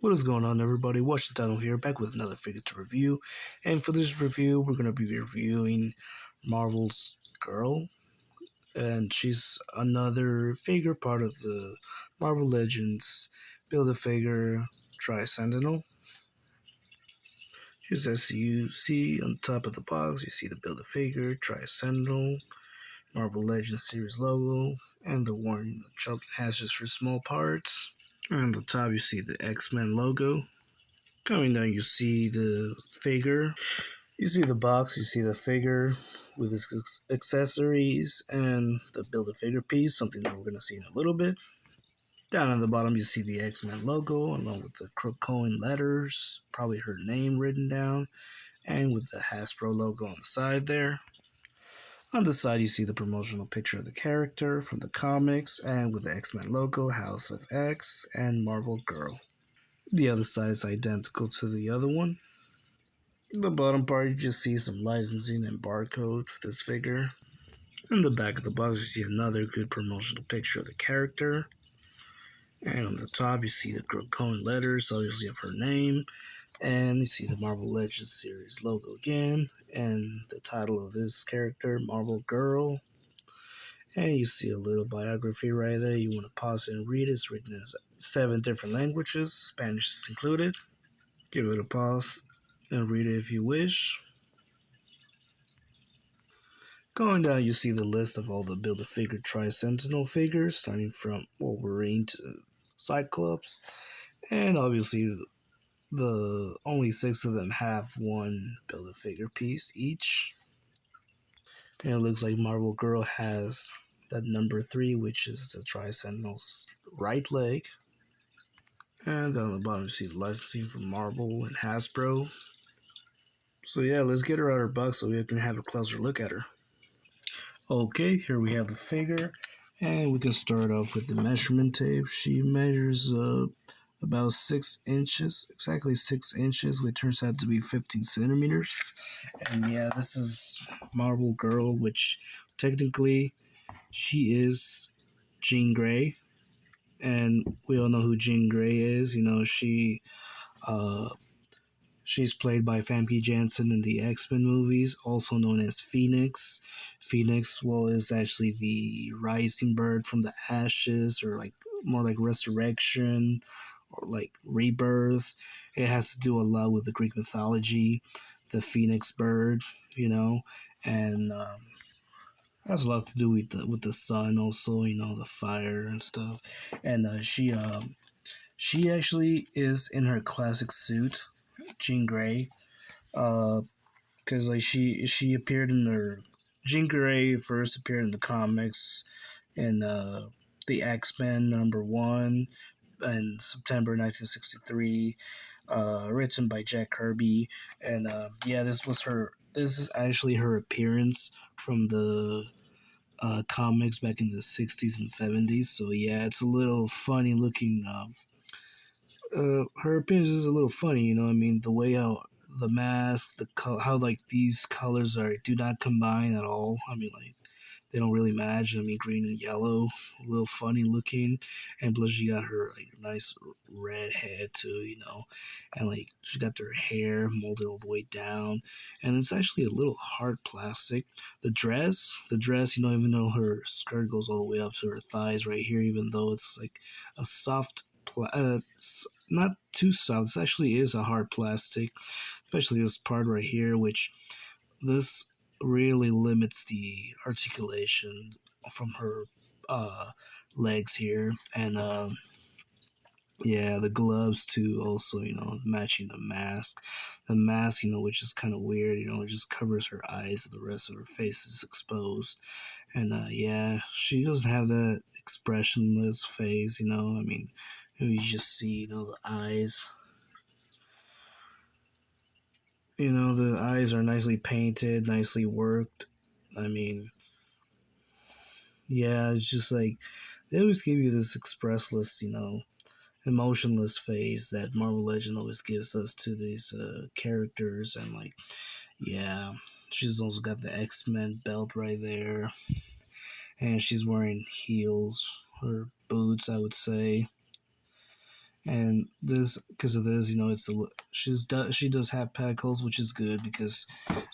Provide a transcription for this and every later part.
What is going on, everybody? Watch the Tunnel here, back with another figure to review. And for this review, we're going to be reviewing Marvel's Girl. And she's another figure part of the Marvel Legends Build-A-Figure Tri-Sentinel. Just as you see on top of the box, you see the Build-A-Figure Tri-Sentinel, Marvel Legends series logo, and the warning the choking hatches for small parts. And on the top, you see the X-Men logo. Coming down, you see the figure. You see the box, you see the figure with its accessories and the Build-A-Figure piece, something that we're going to see in a little bit. Down at the bottom, you see the X-Men logo along with the Cohen letters, probably her name written down, and with the Hasbro logo on the side there. On the side, you see the promotional picture of the character from the comics, and with the X-Men logo, House of X, and Marvel Girl. The other side is identical to the other one. The bottom part, you just see some licensing and barcode for this figure. In the back of the box, you see another good promotional picture of the character. And on the top, you see the Cohen letters, obviously of her name. And you see the Marvel Legends series logo again. And the title of this character, Marvel Girl. And you see a little biography right there. You want to pause it and read it. It's written in 7 different languages, Spanish is included. Give it a pause and read it if you wish. Going down, you see the list of all the Build-A-Figure Tri-Sentinel figures, starting from Wolverine to Cyclops, and obviously the only 6 of them have one Build-A-Figure piece each. And it looks like Marvel Girl has that number 3, which is the Tri-Sentinel's right leg. And down the bottom, you see the licensing from Marvel and Hasbro. So yeah, let's get her out of her box so we can have a closer look at her. Okay, here we have the figure, and we can start off with the measurement tape. She measures about 6 inches, exactly 6 inches, which turns out to be 15 centimeters. And yeah, this is Marvel Girl, which technically she is Jean Grey, and we all know who Jean Grey is. You know, she's played by Famke Janssen in the X-Men movies, also known as Phoenix. Phoenix, well, is actually the rising bird from the ashes, or like more like resurrection, or like rebirth. It has to do a lot with the Greek mythology, the Phoenix bird, you know, and has a lot to do with the sun, also, you know, the fire and stuff. And she actually is in her classic suit, Jean Grey, because like she appeared in her Jean Grey first appeared in the comics in the X-Men #1 in September 1963, written by Jack Kirby, and yeah, this is actually her appearance from the comics back in the 60s and 70s. So yeah, it's a little funny looking. Her appearance is a little funny, you know. I mean, the way how the mask, how like these colors are do not combine at all. I mean, like they don't really match. I mean, green and yellow, a little funny looking, and plus she got her like nice red head too, you know, and like she got her hair molded all the way down, and it's actually a little hard plastic. The dress, you know, even though her skirt goes all the way up to her thighs right here, even though it's like a soft not too soft. This actually is a hard plastic, especially this part right here, which this really limits the articulation from her legs here. And yeah, the gloves too, also, you know, matching the mask. The mask, you know, which is kind of weird, you know, it just covers her eyes, the rest of her face is exposed. And yeah, she doesn't have that expressionless face, you know. I mean, you just see, you know, the eyes. You know, the eyes are nicely painted, nicely worked. I mean, yeah, it's just like they always give you this expressless, you know, emotionless face that Marvel Legend always gives us to these characters. And like, yeah, she's also got the X-Men belt right there, and she's wearing heels or boots, I would say. And this, because of this, she does have peg holes, which is good because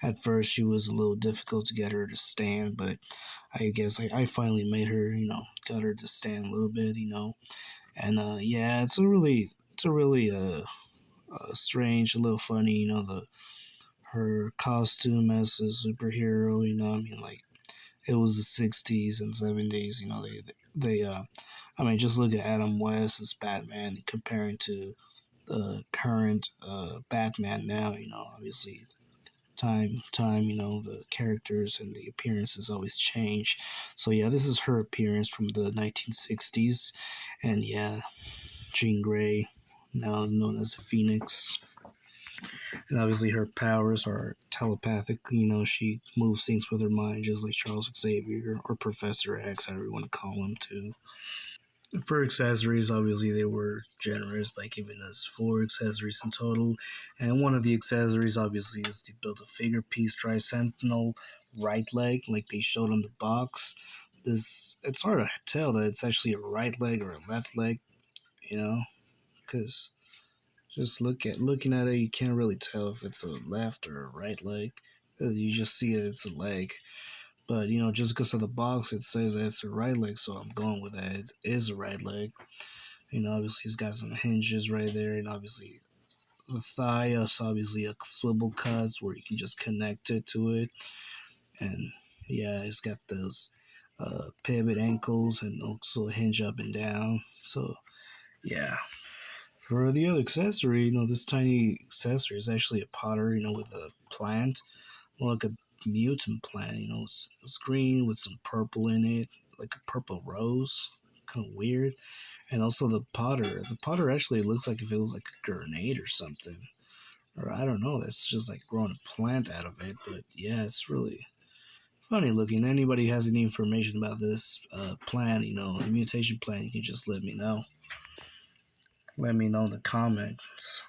at first she was a little difficult to get her to stand, but I guess I finally made her, got her to stand a little bit, and yeah, it's a really strange, a little funny, the her costume as a superhero, I mean, like, it was the 60s and 70s, I mean, just look at Adam West as Batman comparing to the current Batman now. Obviously, time, the characters and the appearances always change. So yeah, this is her appearance from the 1960s, and yeah, Jean Grey, now known as the Phoenix. And obviously, her powers are telepathic. She moves things with her mind, just like Charles Xavier or Professor X, however you want to call him, too. For accessories, obviously, they were generous by giving us four accessories in total. And one of the accessories, obviously, is the Build a Figure Piece Tri-Sentinel right leg, like they showed on the box. It's hard to tell that it's actually a right leg or a left leg, you know, because just looking at it, you can't really tell if it's a left or a right leg. You just see it, it's a leg. But just because of the box, it says that it's a right leg, so I'm going with that. It is a right leg. Obviously he's got some hinges right there, and obviously the thigh is obviously a swivel cuts where you can just connect it to it, and yeah, it's got those pivot ankles and also hinge up and down. So yeah. For the other accessory, this tiny accessory is actually a potter, with a plant, more like a mutant plant. It's green with some purple in it, like a purple rose, kind of weird. And also the potter. The potter actually looks like if it was like a grenade or something. Or I don't know, that's just like growing a plant out of it. But yeah, it's really funny looking. Anybody has any information about this plant, the mutation plant, you can just let me know. Let me know in the comments.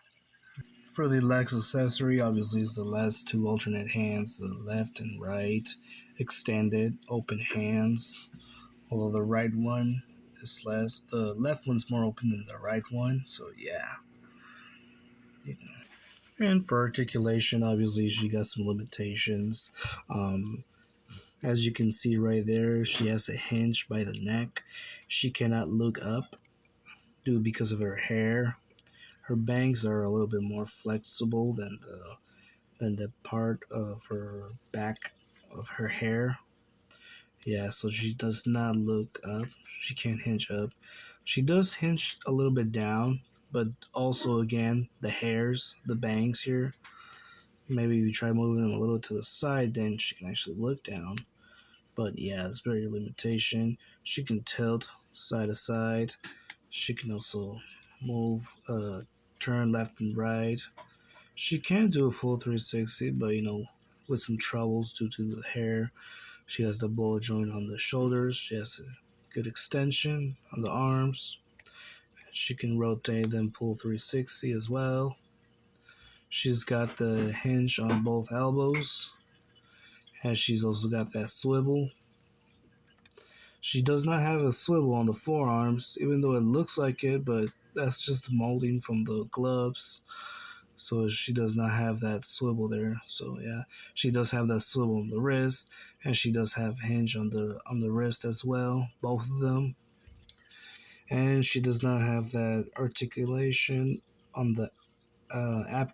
For the Lex accessory, obviously, it's the last two alternate hands, the left and right, extended, open hands. Although the right one is less, the left one's more open than the right one. So yeah. And for articulation, obviously, she got some limitations. Um, as you can see right there, she has a hinge by the neck. She cannot look up due because of her hair. Her bangs are a little bit more flexible than the part of her back of her hair. Yeah, so she does not look up. She can't hinge up. She does hinge a little bit down, but also again the hairs, the bangs here. Maybe if you try moving them a little to the side, then she can actually look down. But yeah, it's very limitation. She can tilt side to side. She can also move, turn left and right. She can do a full 360, but with some troubles due to the hair. She has the ball joint on the shoulders. She has a good extension on the arms. She can rotate and pull 360 as well. She's got the hinge on both elbows, and she's also got that swivel. She does not have a swivel on the forearms, even though it looks like it, but that's just molding from the gloves. So she does not have that swivel there. So yeah, she does have that swivel on the wrist, and she does have hinge on the wrist as well, both of them. And she does not have that articulation on the app.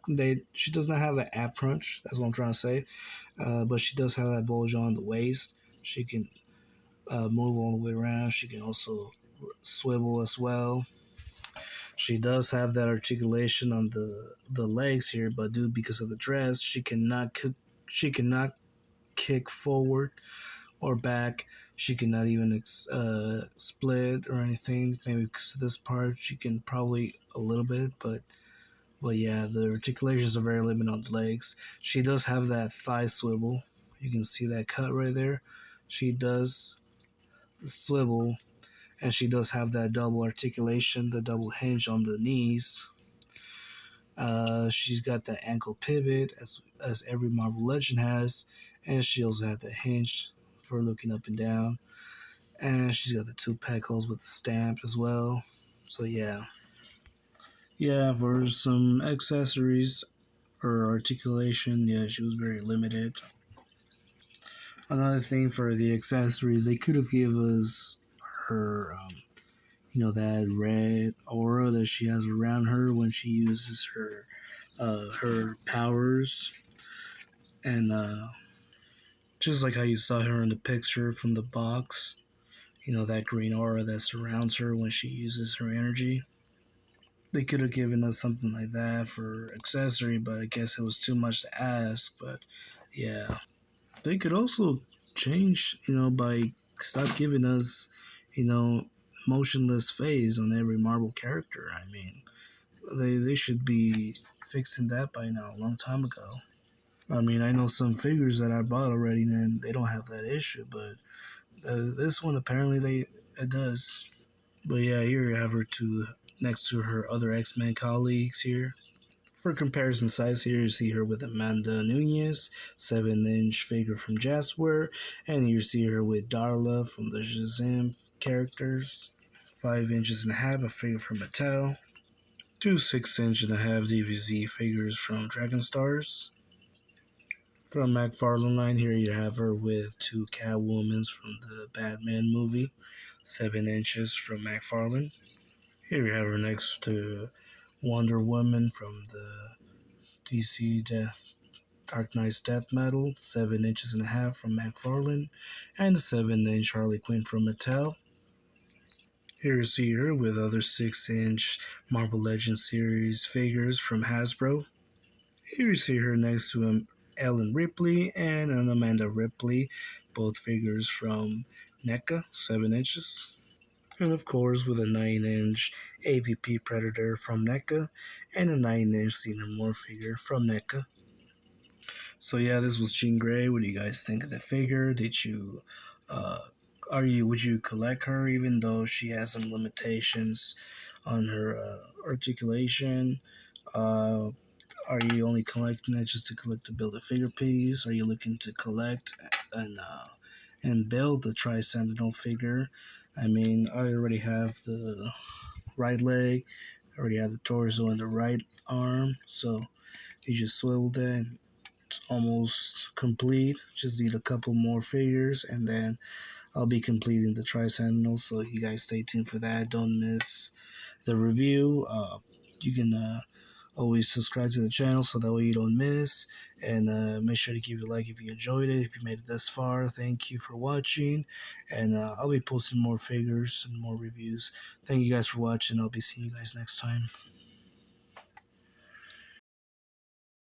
She does not have the app crunch. That's what I'm trying to say. But she does have that bulge on the waist. She can move all the way around. She can also swivel as well. She does have that articulation on the legs here, but due because of the dress, she cannot kick forward or back. She cannot even split or anything. Maybe because of this part, she can probably a little bit, but yeah, the articulations are very limited on the legs. She does have that thigh swivel. You can see that cut right there. She does swivel, and she does have that double articulation, the double hinge on the knees. She's got the ankle pivot as every Marvel Legend has, and she also had the hinge for looking up and down. And she's got the two peg holes with the stamp as well. So yeah. Yeah, for some accessories or articulation, yeah, she was very limited. Another thing for the accessories, they could have gave us her, that red aura that she has around her when she uses her powers, and just like how you saw her in the picture from the box, that green aura that surrounds her when she uses her energy. They could have given us something like that for accessory, but I guess it was too much to ask. But yeah, they could also change, by stop giving us, you know, motionless phase on every Marvel character. I mean, they should be fixing that by now, a long time ago. I mean, I know some figures that I bought already, and they don't have that issue, but this one apparently it does. But yeah, here you have her next to her other X Men colleagues here. For comparison size, here you see her with Amanda Nunez, 7-inch figure from Jazzware, and you see her with Darla from the Shazam characters, 5 inches and a half, a figure from Mattel, two 6-inch and a half DVZ figures from Dragon Stars. From McFarlane line, here you have her with two Catwomans from the Batman movie, 7 inches from McFarlane. Here you have her next to Wonder Woman from the DC Dark Knight's Death Metal, 7 inches and a half from McFarlane, and a 7-inch Harley Quinn from Mattel. Here you see her with other 6-inch Marvel Legends series figures from Hasbro. Here you see her next to Ellen Ripley and an Amanda Ripley, both figures from NECA, 7 inches. And of course, with a 9-inch AVP Predator from NECA and a 9-inch Xenomorph figure from NECA. So yeah, this was Jean Grey. What do you guys think of the figure? Did you, uh, would you collect her even though she has some limitations on her articulation? Uh, are you only collecting it just to collect to build a figure piece? Are you looking to collect and build the Tri-Sentinel figure? I mean, I already have the right leg, I already have the torso and the right arm, so you just swivel that. It's almost complete. Just need a couple more figures, and then I'll be completing the Tri-Sentinel. So you guys stay tuned for that. Don't miss the review. You can always subscribe to the channel so that way you don't miss. And make sure to give it a like if you enjoyed it. If you made it this far, thank you for watching. And I'll be posting more figures and more reviews. Thank you guys for watching. I'll be seeing you guys next time.